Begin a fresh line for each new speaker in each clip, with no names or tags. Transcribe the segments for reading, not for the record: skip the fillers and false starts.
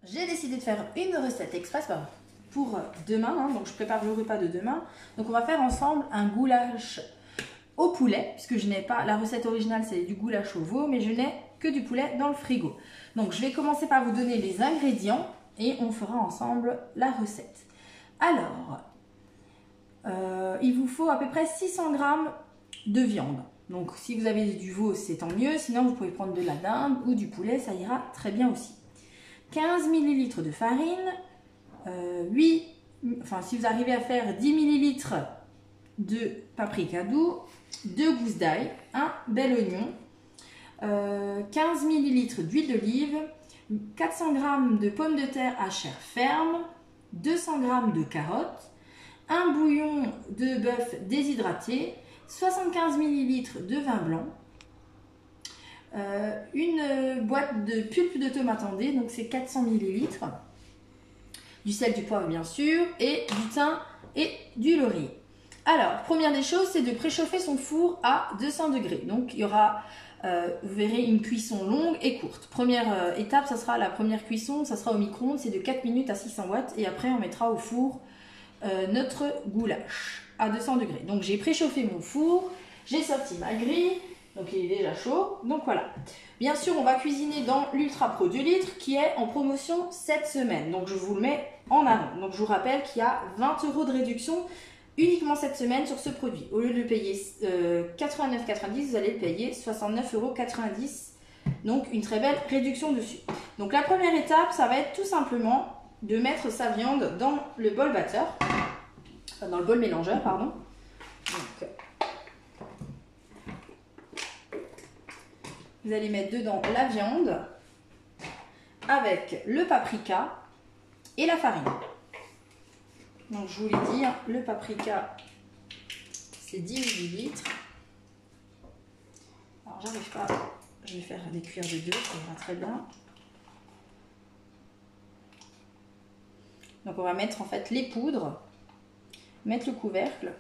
J'ai décidé de faire une recette express pour demain, hein, donc je prépare le repas de demain. Donc on va faire ensemble un goulash au poulet, puisque je n'ai pas, la recette originale c'est du goulash au veau, mais je n'ai que du poulet dans le frigo. Donc je vais commencer par vous donner les ingrédients et on fera ensemble la recette. Alors, il vous faut à peu près 600 g de viande. Donc si vous avez du veau, c'est tant mieux, sinon vous pouvez prendre de la dinde ou du poulet, ça ira très bien aussi. 15 ml de farine, si vous arrivez à faire 10 ml de paprika doux, 2 gousses d'ail, un bel oignon, 15 ml d'huile d'olive, 400 g de pommes de terre à chair ferme, 200 g de carottes, un bouillon de bœuf déshydraté, 75 ml de vin blanc, une boîte de pulpe de tomate en dés, donc c'est 400 ml, du sel, du poivre bien sûr, et du thym et du laurier. Alors, première des choses, c'est de préchauffer son four à 200 degrés. Donc il y aura, vous verrez, une cuisson longue et courte. Première étape, ça sera la première cuisson, ça sera au micro-ondes, c'est de 4 minutes à 600 watts, et après on mettra au four notre goulash à 200 degrés. Donc j'ai préchauffé mon four, j'ai sorti ma grille, donc il est déjà chaud, donc voilà. Bien sûr, on va cuisiner dans l'Ultra Pro 2 litres qui est en promotion cette semaine. Donc je vous le mets en avant. Donc je vous rappelle qu'il y a 20 € de réduction uniquement cette semaine sur ce produit. Au lieu de payer 89,90 €, vous allez payer 69,90 €. Donc une très belle réduction dessus. Donc la première étape, ça va être tout simplement de mettre sa viande dans le bol batteur, enfin dans le bol mélangeur, pardon. Donc, vous allez mettre dedans la viande avec le paprika et la farine. Donc je vous l'ai dit, hein, le paprika c'est 10 ml. Alors j'arrive pas, je vais faire des cuillères de 2, ça ira très bien. Donc on va mettre en fait les poudres, mettre le couvercle.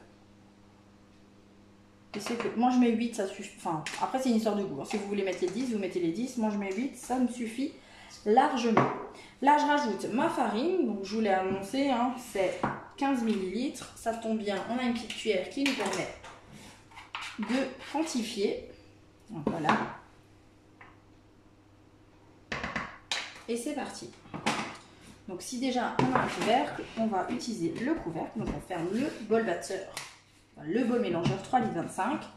Je sais que moi je mets 8, ça suffit. Enfin, après c'est une histoire de goût. Si vous voulez mettre les 10, vous mettez les 10. Moi je mets 8, ça me suffit largement. Là je rajoute ma farine, donc je vous l'ai annoncé, hein, c'est 15 ml. Ça tombe bien, on a une petite cuillère qui nous permet de quantifier. Donc voilà. Et c'est parti. Donc si déjà on a un couvercle, on va utiliser le couvercle. Donc on ferme le bol batteur, le bol mélangeur 3,25 litres.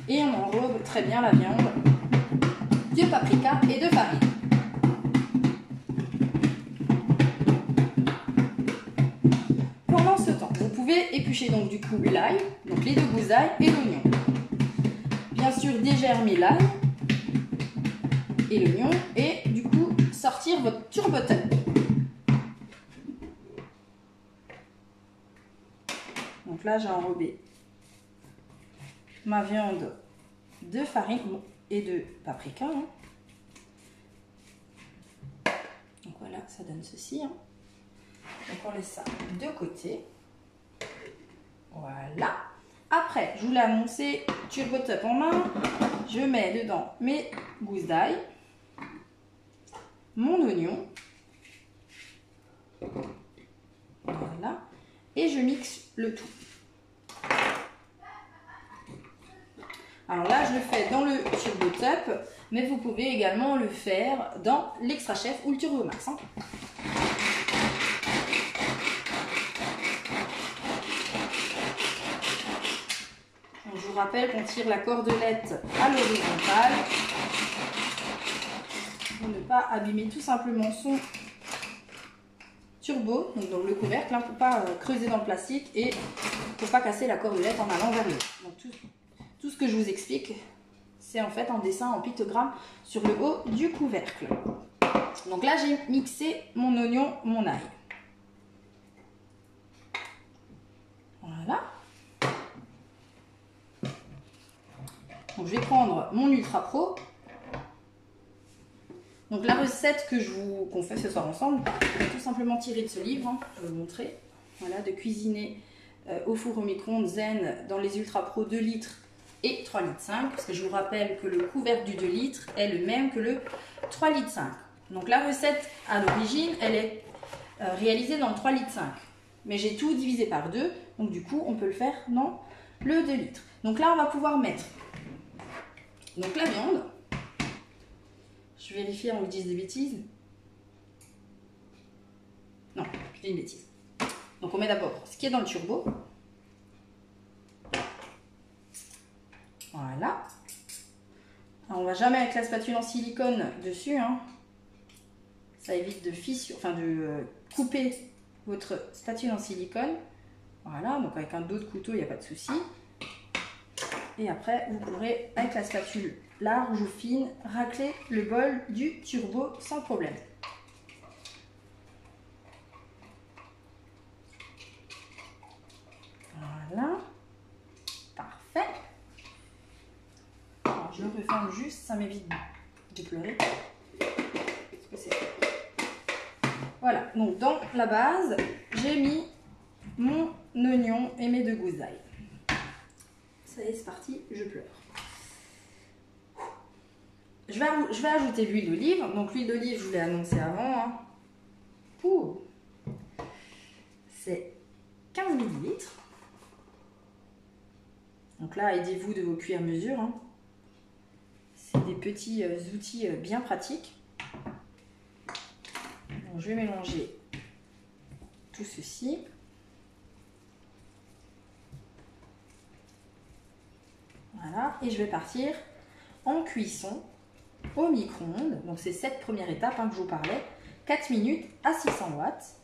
Et on enrobe très bien la viande de paprika et de farine. Pendant ce temps, vous pouvez éplucher donc du coup l'ail, donc les 2 gousses d'ail et l'oignon. Bien sûr dégermer l'ail et l'oignon et du coup sortir votre turboteur. Donc là, j'ai enrobé ma viande de farine et de paprika. Hein. Donc voilà, ça donne ceci. Hein. Donc on laisse ça de côté. Voilà. Après, je vous l'ai annoncé, turbo top en main. Je mets dedans mes gousses d'ail, mon oignon. Voilà. Et je mixe le tout. Alors là, je le fais dans le Turbo Top, mais vous pouvez également le faire dans l'Extra Chef ou le Turbo Max. Hein. Donc, je vous rappelle qu'on tire la cordelette à l'horizontale pour ne pas abîmer tout simplement son turbo, donc dans le couvercle, hein, pour ne pas creuser dans le plastique et pour ne pas casser la cordelette en allant vers le haut. Donc tout ce que je vous explique, c'est en fait en dessin, en pictogramme sur le haut du couvercle. Donc là, j'ai mixé mon oignon, mon ail. Voilà. Donc je vais prendre mon Ultra Pro. Donc la recette qu'on fait ce soir ensemble, je vais tout simplement tirer de ce livre, hein, je vais vous montrer. Voilà, de cuisiner au four au micro-ondes zen dans les Ultra Pro 2 litres et 3,5 litres, parce que je vous rappelle que le couvercle du 2 litres est le même que le 3,5 litres. Donc la recette à l'origine, elle est réalisée dans le 3,5 litres. Mais j'ai tout divisé par 2, donc du coup, on peut le faire dans le 2 litres. Donc là, on va pouvoir mettre donc la viande. Je vérifie avant que je dise des bêtises. Non, je dis une bêtise. Donc on met d'abord ce qui est dans le turbo. Voilà. Alors, on va jamais avec la spatule en silicone dessus, hein. Ça évite de fissure, enfin de couper votre spatule en silicone. Voilà, donc avec un dos de couteau, il n'y a pas de souci. Et après, vous pourrez, avec la spatule large ou fine, racler le bol du turbo sans problème. Voilà. Parfait. Alors, je le referme juste, ça m'évite de pleurer. Voilà, donc dans la base, j'ai mis mon oignon et mes 2 gousses d'ail. Ça y est, c'est parti, je pleure. Je vais ajouter l'huile d'olive. Donc l'huile d'olive, je vous l'ai annoncé avant. Hein. C'est 15 ml. Donc là, aidez-vous de vos cuillères mesure. Hein. C'est des petits outils bien pratiques. Donc, je vais mélanger tout ceci. Voilà, et je vais partir en cuisson au micro-ondes. Donc c'est cette première étape hein, que je vous parlais. 4 minutes à 600 watts.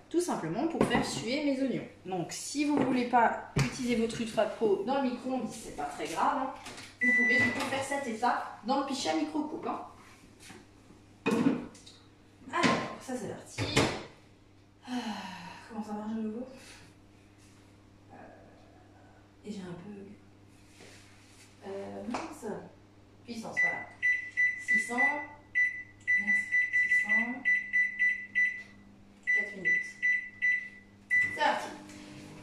Tout simplement pour faire suer mes oignons. Donc si vous ne voulez pas utiliser votre Ultra Pro dans le micro-ondes, c'est pas très grave. Hein. Vous pouvez du coup faire cette étape dans le pichet à micro-coupe. Hein. Alors, ça c'est parti. Comment ça marche de nouveau? Et j'ai un peu... mince. Puissance, voilà. 600. 600. 4 minutes. C'est parti.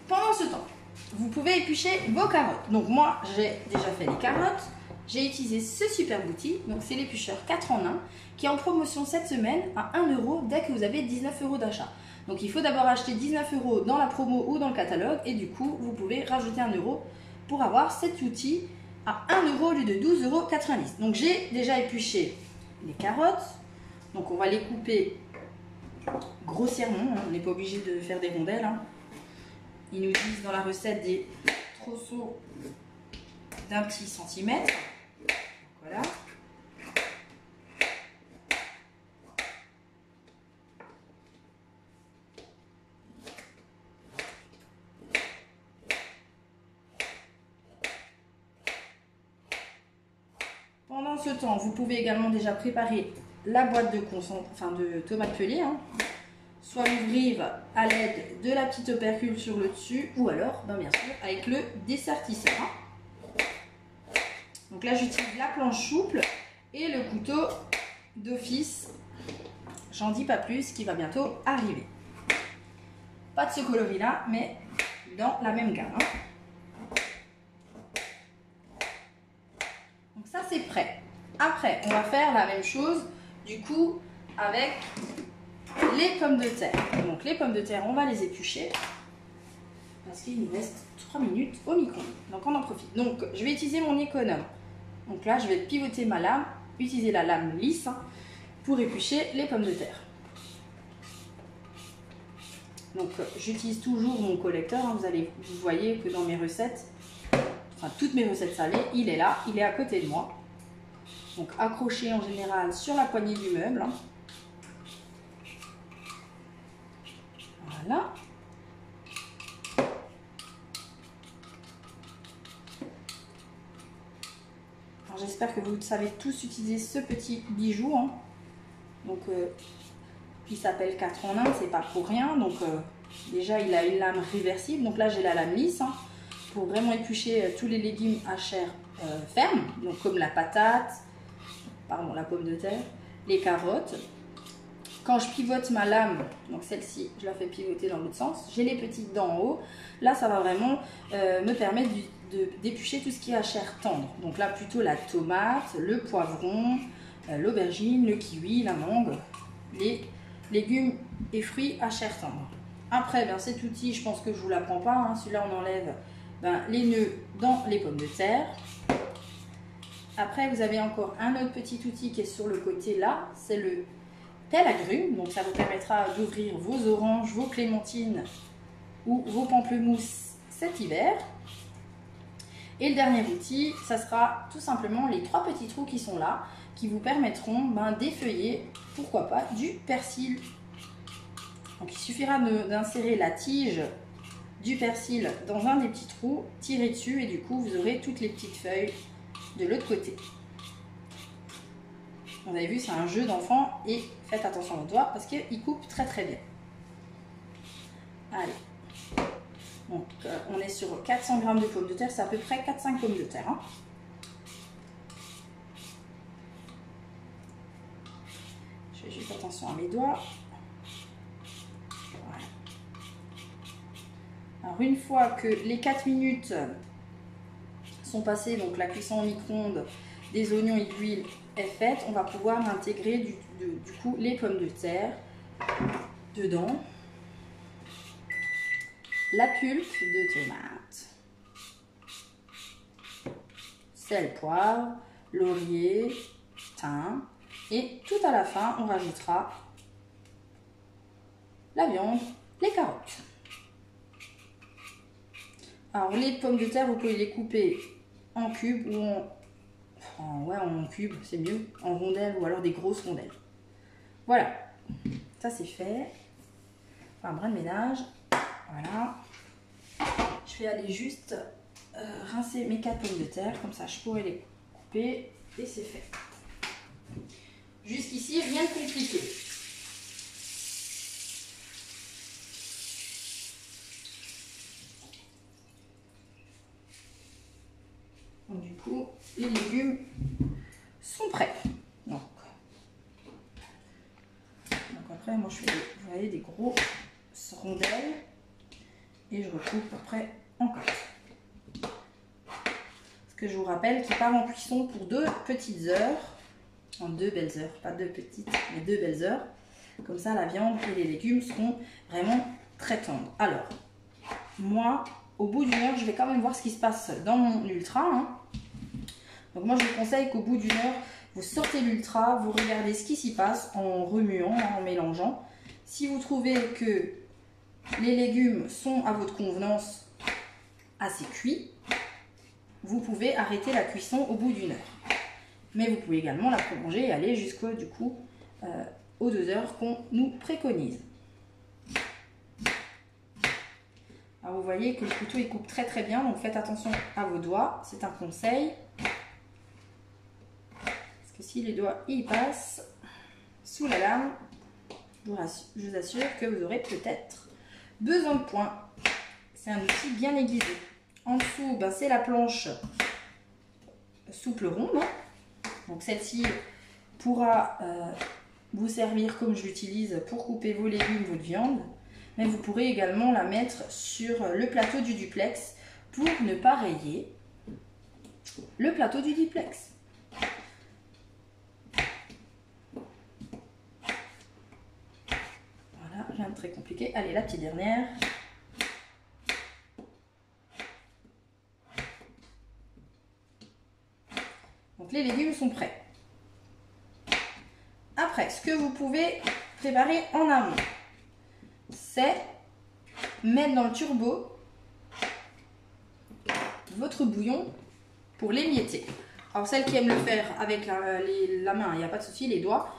Pendant ce temps, vous pouvez éplucher vos carottes. Donc moi, j'ai déjà fait les carottes. J'ai utilisé ce superbe outil. Donc c'est l'éplucheur 4 en 1 qui est en promotion cette semaine à 1 € dès que vous avez 19 € d'achat. Donc il faut d'abord acheter 19 € dans la promo ou dans le catalogue. Et du coup, vous pouvez rajouter 1 € pour avoir cet outil à 1 € au lieu de 12,90 €. Donc j'ai déjà épluché les carottes. Donc on va les couper grossièrement. On n'est pas obligé de faire des rondelles. Hein. Ils nous disent dans la recette des trousseaux d'un petit centimètre. Voilà. Pendant ce temps, vous pouvez également déjà préparer la boîte de tomates pelées. Hein. Soit l'ouvrir à l'aide de la petite opercule sur le dessus, ou alors, bien sûr, avec le dessertisseur. Donc là, j'utilise la planche souple et le couteau d'office. J'en dis pas plus, qui va bientôt arriver. Pas de ce coloris-là, mais dans la même gamme. Donc ça, c'est prêt. Après, on va faire la même chose, du coup, avec les pommes de terre. Donc les pommes de terre, on va les éplucher parce qu'il nous reste 3 minutes au micro. Donc on en profite. Donc je vais utiliser mon économe. Donc là, je vais pivoter ma lame, utiliser la lame lisse hein, pour éplucher les pommes de terre. Donc j'utilise toujours mon collecteur. Hein, vous voyez que dans mes recettes, enfin toutes mes recettes salées, il est là, il est à côté de moi. Donc accroché en général sur la poignée du meuble. Hein. Voilà. J'espère que vous savez tous utiliser ce petit bijou. Hein. Donc, il s'appelle 4 en 1, c'est pas pour rien. Donc, déjà, il a une lame réversible. Donc là, j'ai la lame lisse hein, pour vraiment éplucher tous les légumes à chair ferme. Donc, comme la patate, pardon, la pomme de terre, les carottes. Quand je pivote ma lame, donc celle-ci, je la fais pivoter dans l'autre sens, j'ai les petites dents en haut. Là, ça va vraiment me permettre d'éplucher tout ce qui est à chair tendre. Donc là, plutôt la tomate, le poivron, l'aubergine, le kiwi, la mangue, les légumes et fruits à chair tendre. Après, ben, cet outil, je pense que je ne vous l'apprends pas, hein. Celui-là, on enlève les nœuds dans les pommes de terre. Après, vous avez encore un autre petit outil qui est sur le côté là, c'est le pelle agrumes. Donc, ça vous permettra d'ouvrir vos oranges, vos clémentines ou vos pamplemousses cet hiver. Et le dernier outil, ça sera tout simplement les 3 petits trous qui sont là, qui vous permettront d'effeuiller, pourquoi pas, du persil. Donc il suffira d'insérer la tige du persil dans un des petits trous, tirer dessus et du coup vous aurez toutes les petites feuilles de l'autre côté. Vous avez vu, c'est un jeu d'enfant et faites attention aux doigts parce qu'il coupe très très bien. Allez. Donc, on est sur 400 g de pommes de terre, c'est à peu près 4-5 pommes de terre. Hein. Je fais juste attention à mes doigts. Voilà. Alors, une fois que les 4 minutes sont passées, donc la cuisson au micro-ondes des oignons et de l'huile est faite, on va pouvoir intégrer du coup les pommes de terre dedans. La pulpe de tomate, sel, poivre, laurier, thym et tout à la fin on rajoutera la viande, les carottes. Alors les pommes de terre vous pouvez les couper en cubes ou en cubes, c'est mieux, en rondelles ou alors des grosses rondelles. Voilà, ça c'est fait. Un brin de ménage. Voilà. Je vais aller juste rincer mes 4 pommes de terre, comme ça je pourrai les couper et c'est fait. Jusqu'ici, rien de compliqué. Donc du coup, les légumes sont prêts. Donc après, moi je fais vous voyez, des gros rondelles et je recoupe après en côte. Ce que je vous rappelle qui part en cuisson pour 2 petites heures, en 2 belles heures, pas 2 petites, mais 2 belles heures. Comme ça, la viande et les légumes seront vraiment très tendres. Alors, moi, au bout d'une heure, je vais quand même voir ce qui se passe dans mon ultra. Hein. Donc moi, je vous conseille qu'au bout d'une heure, vous sortez l'ultra, vous regardez ce qui s'y passe en remuant, en mélangeant. Si vous trouvez que les légumes sont à votre convenance assez cuits, vous pouvez arrêter la cuisson au bout d'une heure. Mais vous pouvez également la prolonger et aller jusqu'au aux 2 heures qu'on nous préconise. Alors vous voyez que le couteau il coupe très très bien, donc faites attention à vos doigts, c'est un conseil. Parce que si les doigts y passent sous la lame, je vous assure que vous aurez peut-être besoin de poing. C'est un outil bien aiguisé. En dessous, c'est la planche souple ronde. Donc celle-ci pourra vous servir comme je l'utilise pour couper vos légumes, votre viande. Mais vous pourrez également la mettre sur le plateau du duplex pour ne pas rayer le plateau du duplex. Voilà, rien de très compliqué. Allez, la petite dernière. Donc les légumes sont prêts. Après, ce que vous pouvez préparer en amont, c'est mettre dans le turbo votre bouillon pour l'émietter. Alors celles qui aiment le faire avec la main, il n'y a pas de souci, les doigts.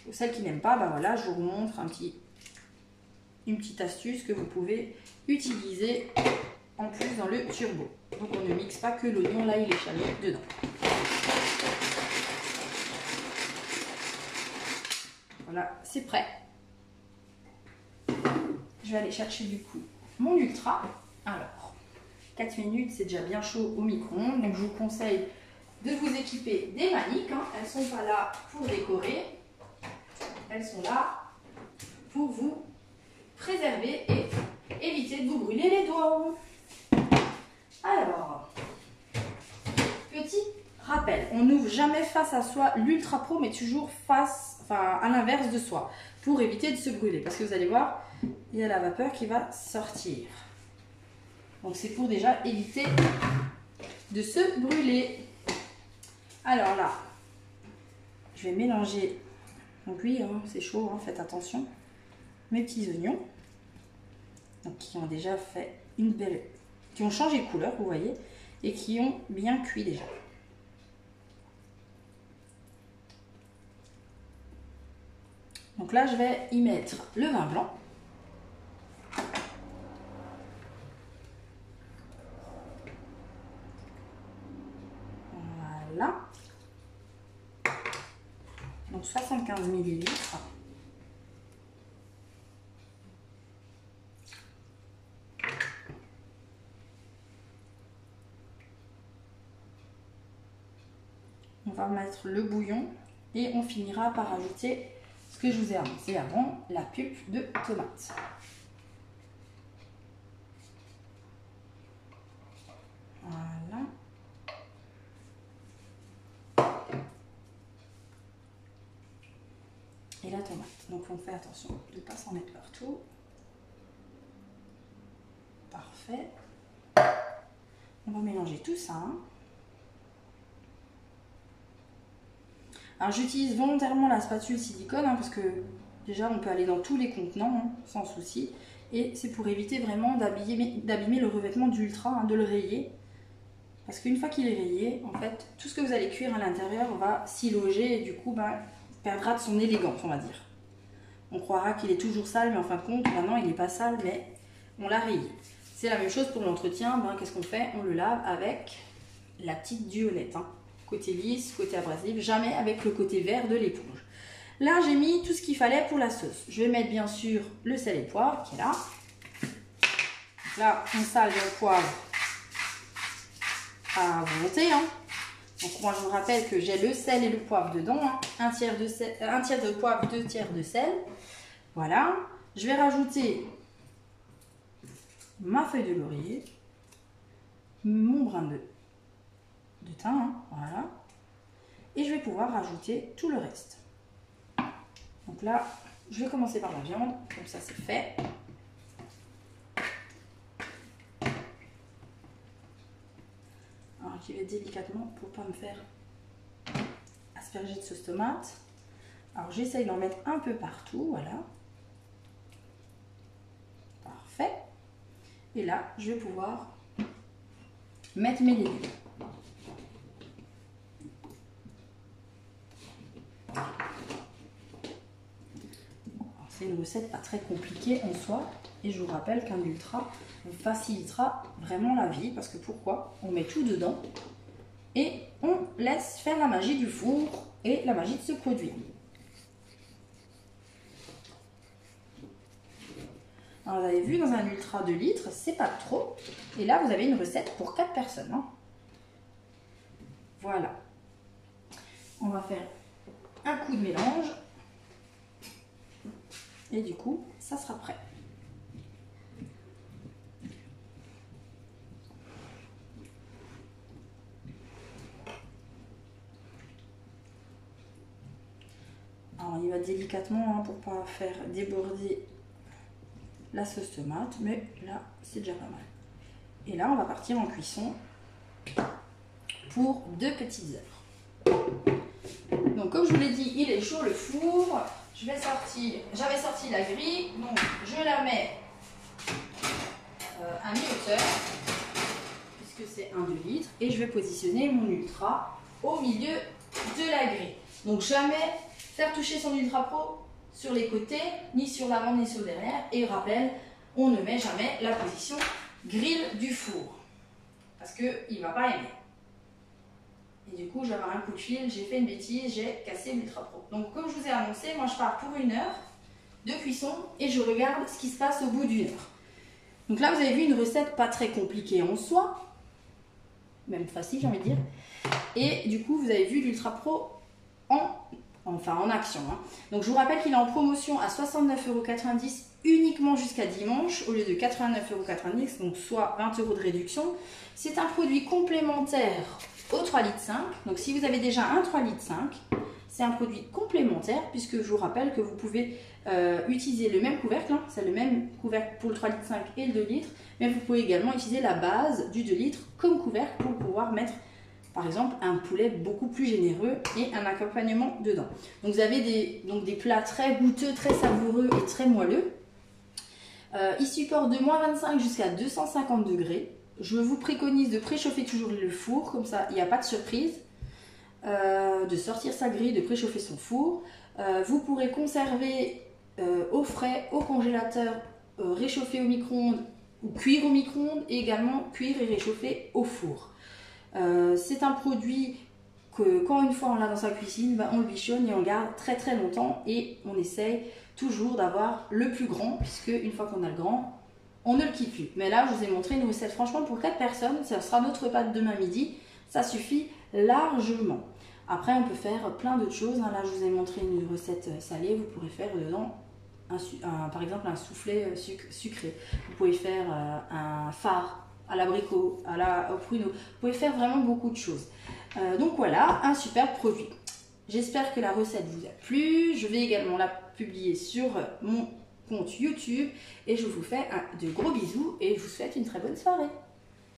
Ou celles qui n'aiment pas, voilà, je vous montre une petite astuce que vous pouvez utiliser en plus dans le turbo. Donc on ne mixe pas que l'oignon, là il est chalé dedans. Voilà, c'est prêt. Je vais aller chercher du coup mon ultra. Alors, 4 minutes, c'est déjà bien chaud au micro-ondes. Donc je vous conseille de vous équiper des maniques. Hein. Elles ne sont pas là pour décorer. Elles sont là pour vous préserver et éviter de vous brûler les doigts. Alors, petit Rappel, on n'ouvre jamais face à soi l'Ultra Pro, mais toujours à l'inverse de soi, pour éviter de se brûler. Parce que vous allez voir, il y a la vapeur qui va sortir. Donc c'est pour déjà éviter de se brûler. Alors là, je vais mélanger, donc oui, hein, c'est chaud, hein, faites attention, mes petits oignons, donc qui ont déjà fait une belle, qui ont changé de couleur, vous voyez, et qui ont bien cuit déjà. Donc là, je vais y mettre le vin blanc. Voilà. Donc 75 ml. On va mettre le bouillon et on finira par ajouter ce que je vous ai annoncé avant, la pulpe de tomate. Voilà. Et la tomate. Donc on fait attention de ne pas s'en mettre partout. Parfait. On va mélanger tout ça. Alors j'utilise volontairement la spatule silicone parce que déjà on peut aller dans tous les contenants sans souci. Et c'est pour éviter vraiment d'abîmer le revêtement d'Ultra, de le rayer. Parce qu'une fois qu'il est rayé, en fait, tout ce que vous allez cuire à l'intérieur va s'y loger et du coup, perdra de son élégance, on va dire. On croira qu'il est toujours sale, mais en fin de compte, maintenant il n'est pas sale, mais on l'a rayé. C'est la même chose pour l'entretien. Qu'est-ce qu'on fait? On le lave avec la petite diolette. Côté lisse, côté abrasif, jamais avec le côté vert de l'éponge. Là, j'ai mis tout ce qu'il fallait pour la sauce. Je vais mettre bien sûr le sel et le poivre qui est là. Donc là, on sale le poivre à volonté. Donc moi, je vous rappelle que j'ai le sel et le poivre dedans. Un tiers de poivre, 2 tiers de sel. Voilà. Je vais rajouter ma feuille de laurier, mon brin de thym, voilà. Et je vais pouvoir rajouter tout le reste. Donc là, je vais commencer par la viande, comme ça c'est fait. Alors j'y vais délicatement pour ne pas me faire asperger de sauce tomate. Alors j'essaye d'en mettre un peu partout, voilà. Parfait. Et là, je vais pouvoir mettre mes légumes. C'est une recette pas très compliquée en soi et je vous rappelle qu'un ultra vous facilitera vraiment la vie parce que pourquoi? On met tout dedans et on laisse faire la magie du four et la magie de ce produit. Alors vous avez vu, dans un ultra 2 litres, c'est pas trop. Et là, vous avez une recette pour 4 personnes. Voilà. On va faire un coup de mélange. Et du coup, ça sera prêt. Alors, il va délicatement pour ne pas faire déborder la sauce tomate, mais là, c'est déjà pas mal. Et là, on va partir en cuisson pour 2 petites heures. Donc, comme je vous l'ai dit, il est chaud le four. J'avais sorti la grille, donc je la mets à mi-hauteur, puisque c'est un 2 litres, et je vais positionner mon ultra au milieu de la grille. Donc jamais faire toucher son ultra pro sur les côtés, ni sur l'avant, ni sur le derrière. Et rappel, on ne met jamais la position grille du four, parce qu'il ne va pas aimer. Et du coup, je vais avoir un coup de fil, j'ai fait une bêtise, j'ai cassé l'Ultra Pro. Donc, comme je vous ai annoncé, moi je pars pour 1 heure de cuisson et je regarde ce qui se passe au bout d'1 heure. Donc là, vous avez vu une recette pas très compliquée en soi, même facile, j'ai envie de dire. Et du coup, vous avez vu l'Ultra Pro en action. Donc, je vous rappelle qu'il est en promotion à 69,90 € uniquement jusqu'à dimanche, au lieu de 89,90 €, donc soit 20 € de réduction. C'est un produit complémentaire au 3,5 litres. Donc si vous avez déjà un 3,5 litres, c'est un produit complémentaire puisque je vous rappelle que vous pouvez utiliser le même couvercle, hein, c'est le même couvercle pour le 3,5 litres et le 2 litres, mais vous pouvez également utiliser la base du 2 litres comme couvercle pour pouvoir mettre par exemple un poulet beaucoup plus généreux et un accompagnement dedans. Donc vous avez des plats très goûteux, très savoureux et très moelleux. Il supporte de -25 jusqu'à 250 degrés. Je vous préconise de préchauffer toujours le four, comme ça il n'y a pas de surprise. De sortir sa grille, de préchauffer son four. Vous pourrez conserver au frais, au congélateur, réchauffer au micro-ondes ou cuire au micro-ondes et également cuire et réchauffer au four. C'est un produit que quand une fois on l'a dans sa cuisine, on le bichonne et on le garde très très longtemps et on essaye toujours d'avoir le plus grand puisque une fois qu'on a le grand, on ne le quitte plus. Mais là je vous ai montré une recette franchement pour 4 personnes, ça sera notre repas de demain midi, ça suffit largement. Après on peut faire plein d'autres choses, hein. Là je vous ai montré une recette salée, vous pourrez faire dedans par exemple un soufflé sucré, vous pouvez faire un fard à l'abricot, au pruneau. Vous pouvez faire vraiment beaucoup de choses. Donc voilà, un super produit. J'espère que la recette vous a plu. Je vais également la publier sur mon compte YouTube. Et je vous fais de gros bisous et je vous souhaite une très bonne soirée.